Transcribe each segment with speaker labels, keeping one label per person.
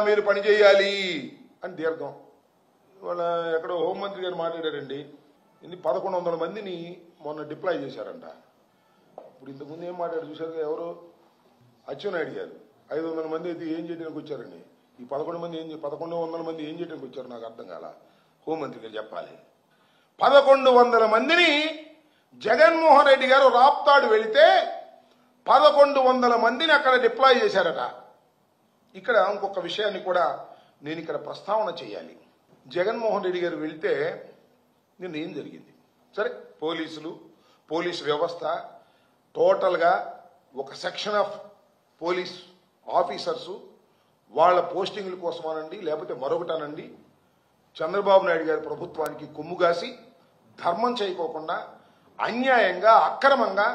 Speaker 1: మీరు పనిచేయాలి అని దీర్ఘం. ఇవాళ ఎక్కడో హోంమంత్రి గారు మాట్లాడారండి. 1100 మందిని మొన్న డిప్లాయ్ చేశారంట. ఇప్పుడు ఇంతకుముందు ఏం మాట్లాడారు చూశారు ఎవరు? అచ్చెన్నాయుడు గారు 500 మంది అయితే ఏం చేయడానికి వచ్చారండి. ఈ 1100 మంది ఏం చేయడానికి వచ్చారు నాకు అర్థం కాల. హోంమంత్రి గారు చెప్పాలి. 1100 మందిని జగన్మోహన్ రెడ్డి గారు రాప్తాడు వెళితే 1100 మందిని అక్కడ డిప్లాయ్ చేశారట. ఇక్కడ ఇంకొక విషయాన్ని కూడా నేను ఇక్కడ ప్రస్తావన చేయాలి. జగన్మోహన్ రెడ్డి గారు వెళితే నిన్న ఏం జరిగింది? సరే, పోలీసు వ్యవస్థ టోటల్గా ఒక సెక్షన్ ఆఫ్ పోలీస్ ఆఫీసర్సు వాళ్ళ పోస్టింగ్ల కోసమనండి లేకపోతే మరొకటనండి చంద్రబాబు నాయుడు గారి ప్రభుత్వానికి కొమ్ముగాసి ధర్మం చేయకోకుండా అన్యాయంగా అక్రమంగా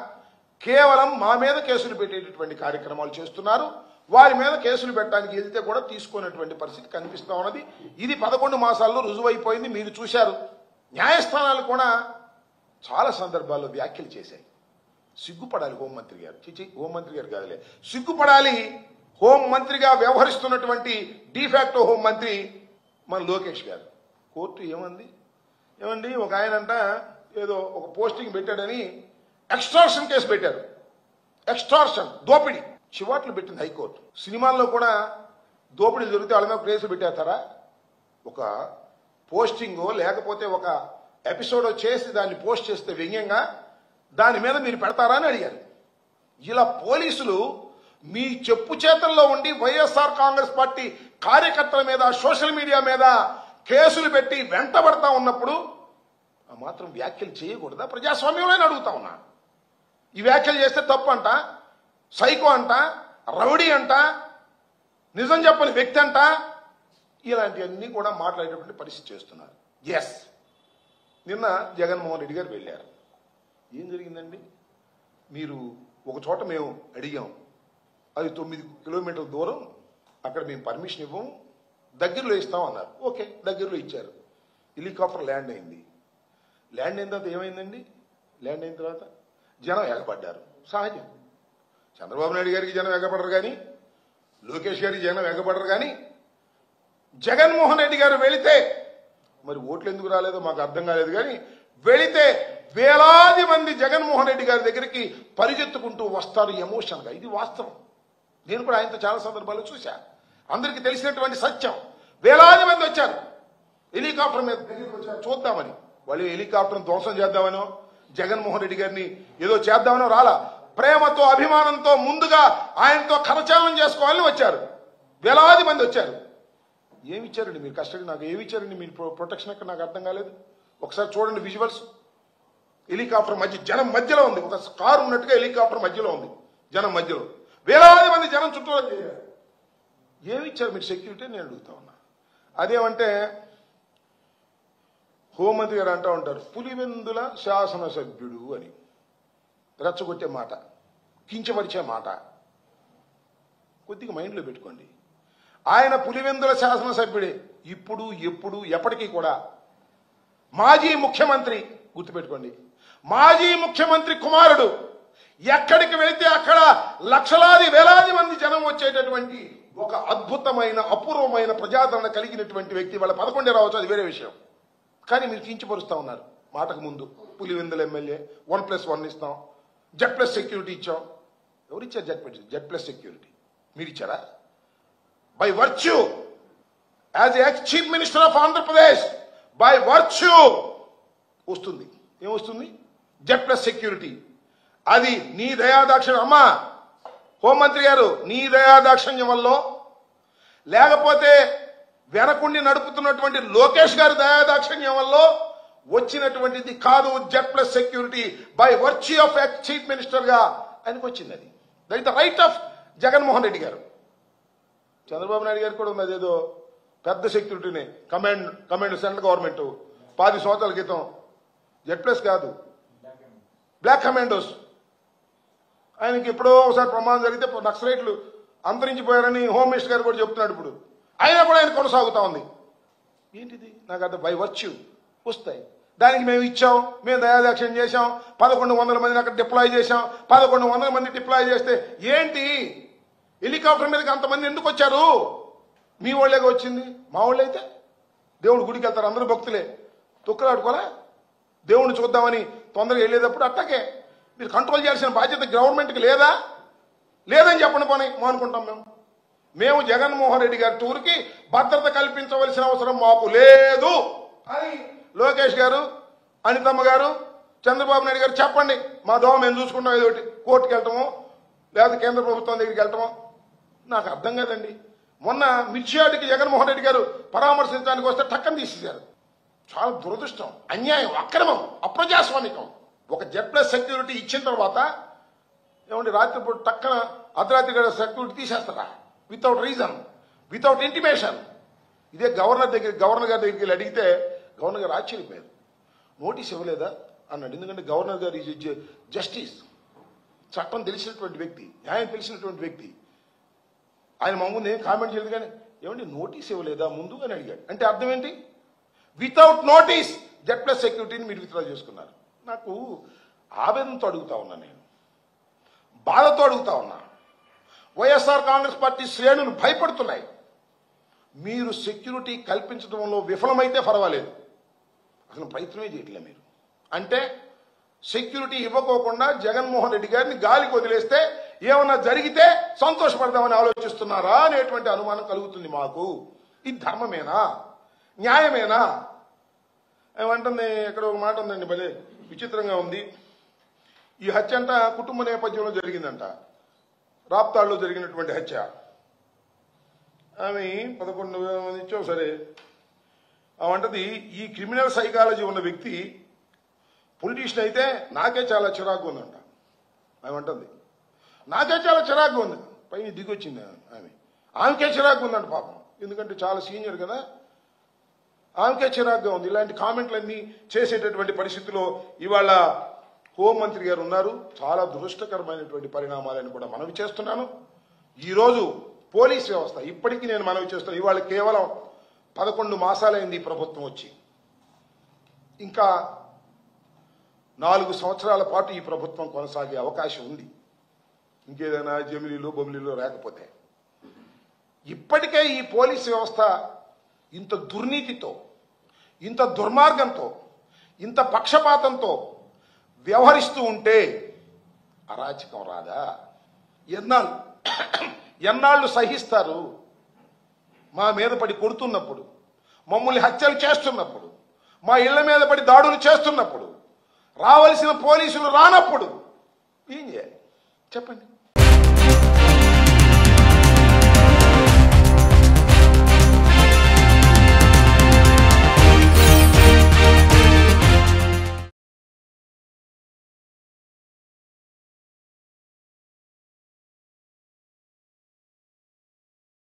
Speaker 1: కేవలం మా మీద కేసులు పెట్టేటటువంటి కార్యక్రమాలు చేస్తున్నారు. వారి మీద కేసులు పెట్టడానికి వెళ్తే కూడా తీసుకునేటువంటి పరిస్థితి కనిపిస్తా ఉన్నది. ఇది 11 మాసాల్లో రుజువైపోయింది. మీరు చూశారు. న్యాయస్థానాలు కూడా చాలా సందర్భాల్లో వ్యాఖ్యలు చేశాయి. సిగ్గుపడాలి హోంమంత్రి గారు. హోంమంత్రి గారు కాదులే, సిగ్గుపడాలి. హోంమంత్రిగా వ్యవహరిస్తున్నటువంటి డిఫాక్టో హోంమంత్రి మన లోకేష్ గారు. కోర్టు ఏమండి ఒక ఆయనంట ఏదో ఒక పోస్టింగ్ పెట్టాడని ఎక్స్టార్షన్ కేసు పెట్టారు. ఎక్స్టార్షన్, దోపిడీ చివాట్లు పెట్టింది హైకోర్టు. సినిమాల్లో కూడా దోపిడీలు జరిగితే వాళ్ళ మీద కేసులు పెట్టేస్తారా? ఒక పోస్టింగో లేకపోతే ఒక ఎపిసోడో చేసి దాన్ని పోస్ట్ చేస్తే వ్యంగ్యంగా దాని మీద మీరు పెడతారా అని అడిగారు. ఇలా పోలీసులు మీ చెప్పు చేతల్లో ఉండి వైఎస్ఆర్ కాంగ్రెస్ పార్టీ కార్యకర్తల మీద సోషల్ మీడియా మీద కేసులు పెట్టి వెంటబడతా ఉన్నప్పుడు ఆ మాత్రం వ్యాఖ్యలు చేయకూడదా? ప్రజాస్వామ్యంలో అడుగుతా ఉన్నా. ఈ వ్యాఖ్యలు చేస్తే తప్పు అంట, సైకో అంట, రౌడీ అంట, నిజం చెప్పని వ్యక్తి అంట, ఇలాంటివన్నీ కూడా మాట్లాడేటువంటి పరిస్థితి చేస్తున్నారు. ఎస్, నిన్న జగన్మోహన్ రెడ్డి గారు వెళ్ళారు. ఏం జరిగిందండి? మీరు ఒక చోట మేము అడిగాం, అది 9 కిలోమీటర్ల దూరం, అక్కడ మేము పర్మిషన్ ఇవ్వం, దగ్గరలో ఇస్తాం అన్నారు. ఓకే, దగ్గరలో ఇచ్చారు. హెలికాప్టర్ ల్యాండ్ అయింది. ల్యాండ్ అయిన తర్వాత ఏమైందండి? ల్యాండ్ అయిన తర్వాత జనం ఎగబడ్డారు. సహజం. చంద్రబాబు నాయుడు గారికి జనం ఎగబడరు కానీ, లోకేష్ గారికి జనం ఎగబడరు కానీ, జగన్మోహన్ రెడ్డి గారు వెళితే మరి ఓట్లు ఎందుకు రాలేదో మాకు అర్థం కాలేదు కానీ వెళితే వేలాది మంది జగన్మోహన్ రెడ్డి గారి దగ్గరికి పరిగెత్తుకుంటూ వస్తారు ఎమోషన్గా. ఇది వాస్తవం. నేను కూడా ఆయనతో చాలా సందర్భాల్లో చూశా. అందరికీ తెలిసినటువంటి సత్యం. వేలాది మంది వచ్చారు. హెలికాప్టర్ మీద దగ్గరికి వచ్చారు చూద్దామని. వాళ్ళు హెలికాప్టర్ను ధ్వంసం చేద్దామనో జగన్మోహన్ రెడ్డి గారిని ఏదో చేద్దామనో రాలా. ప్రేమతో అభిమానంతో ముందుగా ఆయనతో కరచాలనం చేసుకోవాలని వచ్చారు. వేలాది మంది వచ్చారు. ఏమిచ్చారండి మీరు కస్టడీ? నాకు ఏమిచ్చారండి మీరు ప్రొటెక్షన్? ఎక్కడ నాకు అర్థం కాలేదు. ఒకసారి చూడండి విజువల్స్. హెలికాప్టర్ మధ్య జనం మధ్యలో ఉంది. ఒక కారు ఉన్నట్టుగా హెలికాప్టర్ మధ్యలో ఉంది, జనం మధ్యలో. వేలాది మంది జనం చుట్టూ ఏమిచ్చారు మీరు సెక్యూరిటీ నేను అడుగుతా ఉన్నా. అదేమంటే హోంమంత్రి గారు అంటూ ఉంటారు పులివెందుల శాసనసభ్యుడు అని. రెచ్చగొట్టే మాట, కించపరిచే మాట కొద్దిగా మైండ్లో పెట్టుకోండి. ఆయన పులివెందుల శాసనసభ్యుడే. ఇప్పుడు ఎప్పుడు ఎప్పటికీ కూడా మాజీ ముఖ్యమంత్రి, గుర్తుపెట్టుకోండి, మాజీ ముఖ్యమంత్రి కుమారుడు. ఎక్కడికి వెళితే అక్కడ లక్షలాది వేలాది మంది జనం వచ్చేటటువంటి ఒక అద్భుతమైన అపూర్వమైన ప్రజాదరణ కలిగినటువంటి వ్యక్తి. వాళ్ళ 11 రావచ్చు, అది వేరే విషయం. కానీ మీరు కించపరుస్తూ ఉన్నారు. మాటకు ముందు పులివెందుల ఎమ్మెల్యే 1+1 ఇస్తాం, Z+ సెక్యూరిటీ ఇచ్చాం. ఎవరు ఇచ్చారు Z+ సెక్యూరిటీ? మీరు ఇచ్చారా? By virtue as ex chief minister of Andhra Pradesh, by virtue వస్తుంది. ఏమొస్తుంది? Z+ security. అది నీ దయాదాక్షిణ్యం. అమ్మా హోంమంత్రి గారు, నీ దయాదాక్షిణ్యం వల్ల, లేకపోతే వెనకుండి నడుపుతున్నటువంటి లోకేష్ గారి దయాదాక్షిణ్యం వల్ల వచ్చినటువంటిది కాదు. Z+ security by virtue of ex chief minister గా ఆయనకు వచ్చింది. అది that is the right of Jaganmohan Reddy గారు. చంద్రబాబు నాయుడు గారు కూడా ఉంది అదేదో పెద్ద సెక్యూరిటీనే. కమాండ్ సెంట్రల్ గవర్నమెంట్ 10 సంవత్సరాల క్రితం Z+ కాదు, బ్లాక్ కమాండోస్. ఆయనకి ఎప్పుడో ఒకసారి ప్రమాదం జరిగితే నక్సలైట్లు అంతరించిపోయారని హోమ్ మినిస్టర్ గారు కూడా చెప్తున్నాడు. ఇప్పుడు అయినా కూడా ఆయన కొనసాగుతా ఉంది. ఏంటిది? నాకు అర్థం. బై వర్చ్యూ వస్తాయి. దానికి మేము ఇచ్చాం, మేము దయాదాక్షిణ్యం చేశాం, 1100 మందిని అక్కడ డిప్లాయ్ చేశాం. 1100 మంది డిప్లాయ్ చేస్తే ఏంటి? హెలికాప్టర్ మీదకి అంతమంది ఎందుకు వచ్చారు? మీ వాళ్ళేగా వచ్చింది. మా వాళ్ళు అయితే దేవుడు గుడికి వెళ్తారు, అందరూ భక్తులే, తొక్కులాడుకోలే. దేవుడిని చూద్దామని తొందరగా వెళ్ళేటప్పుడు అట్టకే మీరు కంట్రోల్ చేయాల్సిన బాధ్యత గవర్నమెంట్కి లేదా? లేదని చెప్పండి పోనీ అనుకుంటాం. మేము జగన్మోహన్ రెడ్డి గారి టూర్కి భద్రత కల్పించవలసిన అవసరం మాకు లేదు అని లోకేష్ గారు, అనితమ్మ గారు, చంద్రబాబు నాయుడు గారు చెప్పండి. మా దోమ మేము చూసుకుంటాం, ఏదో ఒకటి కోర్టుకు వెళ్ళటమో లేదా కేంద్ర ప్రభుత్వం దగ్గరికి వెళ్ళటమో. నాకు అర్థం కాదండి. మొన్న మిర్చియాడికి జగన్మోహన్ రెడ్డి గారు పరామర్శించడానికి వస్తే టక్కని తీసేశారు. చాలా దురదృష్టం, అన్యాయం, అక్రమం, అప్రజాస్వామికం. ఒక Z+ సెక్యూరిటీ ఇచ్చిన తర్వాత ఏమంటే రాత్రిపూట టక్కన అర్ధరాత్రి గడ సెక్యూరిటీ తీసేస్తారా? Without reason, without intimation. ఇదే గవర్నర్ గారి దగ్గరికి వెళ్ళి అడిగితే గవర్నర్ గారు ఆశ్చర్యపోయారు. నోటీస్ ఇవ్వలేదా అన్నాడు. ఎందుకంటే గవర్నర్ గారు ఈజ్ జస్టిస్, చట్టం తెలిసినటువంటి వ్యక్తి, న్యాయం తెలిసినటువంటి వ్యక్తి. ఆయన మా ముందు ఏం కామెంట్ చేయలేదు. కానీ ఏమంటే నోటీస్ ఇవ్వలేదా ముందు అని అడిగాడు. అంటే అర్థం ఏంటి? వితౌట్ నోటీస్ Z+ సెక్యూరిటీని మీరు విత్డ్రా చేసుకున్నారు. నాకు ఆవేదనతో అడుగుతా ఉన్నా, నేను బాధతో అడుగుతా ఉన్నా. వైఎస్ఆర్ కాంగ్రెస్ పార్టీ శ్రేణులు భయపడుతున్నాయి. మీరు సెక్యూరిటీ కల్పించడంలో విఫలమైతే పర్వాలేదు, అసలు ప్రయత్నమే చేయట్లేదు మీరు. అంటే సెక్యూరిటీ ఇవ్వకోకుండా జగన్మోహన్ రెడ్డి గారిని గాలికి వదిలేస్తే ఏమన్నా జరిగితే సంతోషపడదామని ఆలోచిస్తున్నారా అనేటువంటి అనుమానం కలుగుతుంది మాకు. ఇది ధర్మమేనా? న్యాయమేనా? ఏమంటుంది, ఇక్కడ ఒక మాట ఉందండి, భలే విచిత్రంగా ఉంది. ఈ హత్య అంట కుటుంబ నేపథ్యంలో జరిగిందంట. రాప్తాడులో జరిగినటువంటి హత్య. ఆమె 11,000 మంది ఇచ్చావు సరే. ఆమంటది ఈ క్రిమినల్ సైకాలజీ ఉన్న వ్యక్తి పొలిటీషియన్ అయితే నాకే చాలా చిరాకు ఉందంట. ఆమె నాకే చాలా చిరాకు ఉంది. పైన దిగొచ్చింది ఆమెకే చిరాకు ఉందంట పాపం. ఎందుకంటే చాలా సీనియర్ కదా, ఆమెకే చిరాకుగా ఉంది. ఇలాంటి కామెంట్లన్నీ చేసేటటువంటి పరిస్థితిలో ఇవాళ హోంమంత్రి గారు ఉన్నారు. చాలా దురదృష్టకరమైనటువంటి పరిణామాలను కూడా మనవి చేస్తున్నాను. ఈరోజు పోలీస్ వ్యవస్థ ఇప్పటికీ నేను మనవి చేస్తున్నాను. ఇవాళ కేవలం 11 మాసాలైంది ఈ ప్రభుత్వం వచ్చి. ఇంకా 4 సంవత్సరాల పాటు ఈ ప్రభుత్వం కొనసాగే అవకాశం ఉంది, ఇంకేదైనా జమిలీలు బొమిలీలు రాకపోతే. ఇప్పటికే ఈ పోలీస్ వ్యవస్థ ఇంత దుర్నీతితో, ఇంత దుర్మార్గంతో, ఇంత పక్షపాతంతో వ్యవహరిస్తూ ఉంటే అరాచకం రాదా? ఎన్నాళ్ళు సహిస్తారు? మా మీద పడి కొడుతున్నప్పుడు, మమ్మల్ని హత్యలు చేస్తున్నప్పుడు, మా ఇళ్ల మీద పడి దాడులు చేస్తున్నప్పుడు, రావలసిన పోలీసులు రానప్పుడు ఏం చేయాలి చెప్పండి?